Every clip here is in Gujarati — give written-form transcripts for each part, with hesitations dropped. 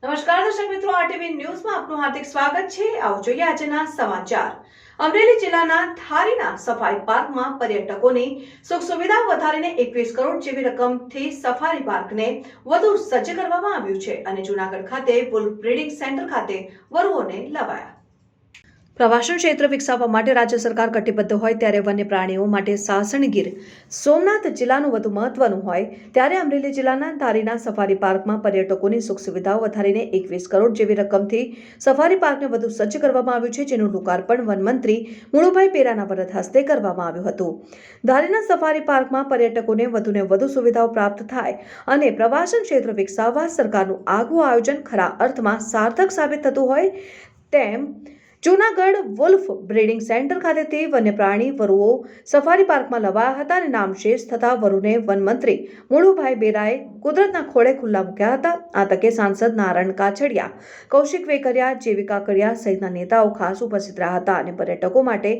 નમસ્કાર દર્શક મિત્રો, આરટીવી ન્યૂઝમાં આપનું હાર્દિક સ્વાગત છે। આવો જોઈએ આજના સમાચાર। અમરેલી જિલ્લાના ધારીના સફારી પાર્કમાં પર્યટકોની સુખ સુવિધા વધારીને 21 કરોડ જેવી રકમથી સફારી પાર્કને વધુ સજ્જ કરવામાં આવ્યું છે અને જૂનાગઢ ખાતે વુલ્ફ બ્રીડિંગ સેન્ટર ખાતે વરુઓને લવાયા। પ્રવાસન ક્ષેત્ર વિકસાવવા માટે રાજ્ય સરકાર કટિબદ્ધ હોય ત્યારે વન્ય પ્રાણીઓ માટે સાસણગીર સોમનાથ જિલ્લાનું વધુ મહત્વનું હોય ત્યારે અમરેલી જિલ્લાના ધારીના સફારી પાર્કમાં પર્યટકોની સુખ સુવિધાઓ વધારીને 21 કરોડ જેવી રકમથી સફારી પાર્કને વધુ સજ્જ કરવામાં આવ્યું છે, જેનું લોકાર્પણ વનમંત્રી મુળુભાઈ પેરાના વરદ હસ્તે કરવામાં આવ્યું હતું। ધારીના સફારી પાર્કમાં પર્યટકોને વધુને વધુ સુવિધાઓ પ્રાપ્ત થાય અને પ્રવાસન ક્ષેત્ર વિકસાવવા સરકારનું આગવું આયોજન ખરા અર્થમાં સાર્થક સાબિત થતું હોય તેમ જૂનાગઢ વુલ્ફ બ્રીડિંગ સેન્ટર ખાતેથી વન્ય પ્રાણી વરુઓ સફારી પાર્કમાં લવાયા હતા અને નામશેષ થતા વરુને વનમંત્રી મુળુભાઈ બેરાએ કુદરતના ખોળે ખુલ્લા મૂક્યા હતા। આ તકે સાંસદ નારાયણ કાછડિયા, કૌશિક વેકરિયા, જેવી કાકડિયા સહિતના નેતાઓ ખાસ ઉપસ્થિત રહ્યા હતા અને પર્યટકો માટે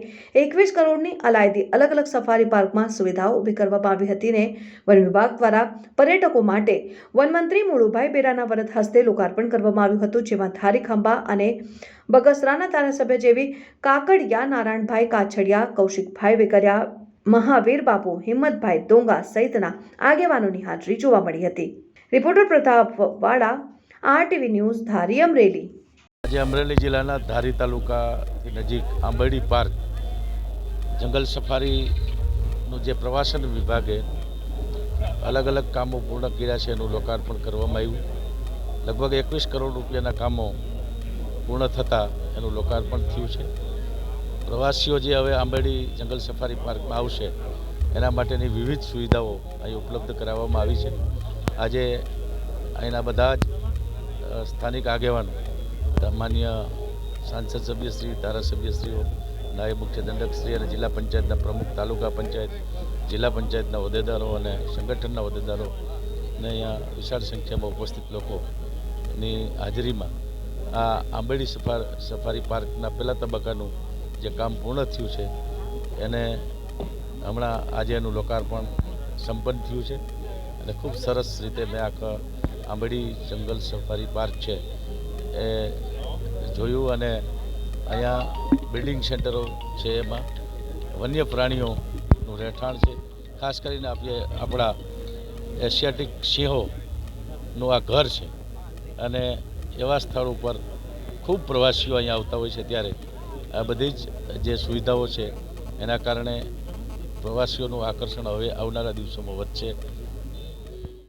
21 કરોડની અલાયદી અલગ અલગ સફારી પાર્કમાં સુવિધાઓ ઊભી કરવામાં આવી હતી ને વન વિભાગ દ્વારા પર્યટકો માટે વનમંત્રી મુળુભાઈ બેરાના વરદ હસ્તે લોકાર્પણ કરવામાં આવ્યું હતું, જેમાં ધારી ખંભા અને બગસરાના ધારાસભ્ય જેવી કાકડિયા, નારાયણભાઈ કાછડિયા, કૌશિકભાઈ વેકરિયા, મહાવીર બાપુ, હિંમતભાઈ ડોંગા સહિતના આગેવાનોની હાજરી જોવા મળી હતી। રિપોર્ટર પ્રતાપવાળા, આરટીવી ન્યૂઝ, ધારી, અમરેલી। આજે અમરેલી જિલ્લાના ધારી તાલુકાથી નજીક આંબરડી પાર્ક જંગલ સફારીનું જે પ્રવાસન વિભાગે અલગ અલગ કામો પૂર્ણ કર્યા છે એનું લોકાર્પણ કરવામાં આવ્યું। લગભગ 21 કરોડ રૂપિયાના કામો પૂર્ણ થતાં એનું લોકાર્પણ થયું છે। પ્રવાસીઓ જે હવે આંબરડી જંગલ સફારી પાર્કમાં આવશે એના માટેની વિવિધ સુવિધાઓ અહીં ઉપલબ્ધ કરાવવામાં આવી છે। આજે અહીંના બધા જ સ્થાનિક આગેવાનો, માન્ય સાંસદ સભ્યશ્રી, ધારાસભ્યશ્રીઓ, નાયબ મુખ્ય દંડકશ્રી અને જિલ્લા પંચાયતના પ્રમુખ, તાલુકા પંચાયત, જિલ્લા પંચાયતના હોદ્દેદારો અને સંગઠનના હોદ્દેદારોને અહીંયા વિશાળ સંખ્યામાં ઉપસ્થિત લોકોની હાજરીમાં આ આંબરડી સફારી પાર્કના પહેલા તબક્કાનું જે કામ પૂર્ણ થયું છે એને હમણાં આજે એનું લોકાર્પણ સંપન્ન થયું છે અને ખૂબ સરસ રીતે મેં આખા આંબરડી જંગલ સફારી પાર્ક છે એ જોયું અને અહીંયા બિલ્ડિંગ સેન્ટરો છે, એમાં વન્ય પ્રાણીઓનું રહેઠાણ છે। ખાસ કરીને આપણા એશિયાટિક સિંહોનું આ ઘર છે અને એવા સ્થળ ઉપર ખૂબ પ્રવાસીઓ અહીંયા આવતા હોય છે, ત્યારે આ બધી જ જે સુવિધાઓ છે એના કારણે પ્રવાસીઓનું આકર્ષણ હવે આવનારા દિવસોમાં વધશે।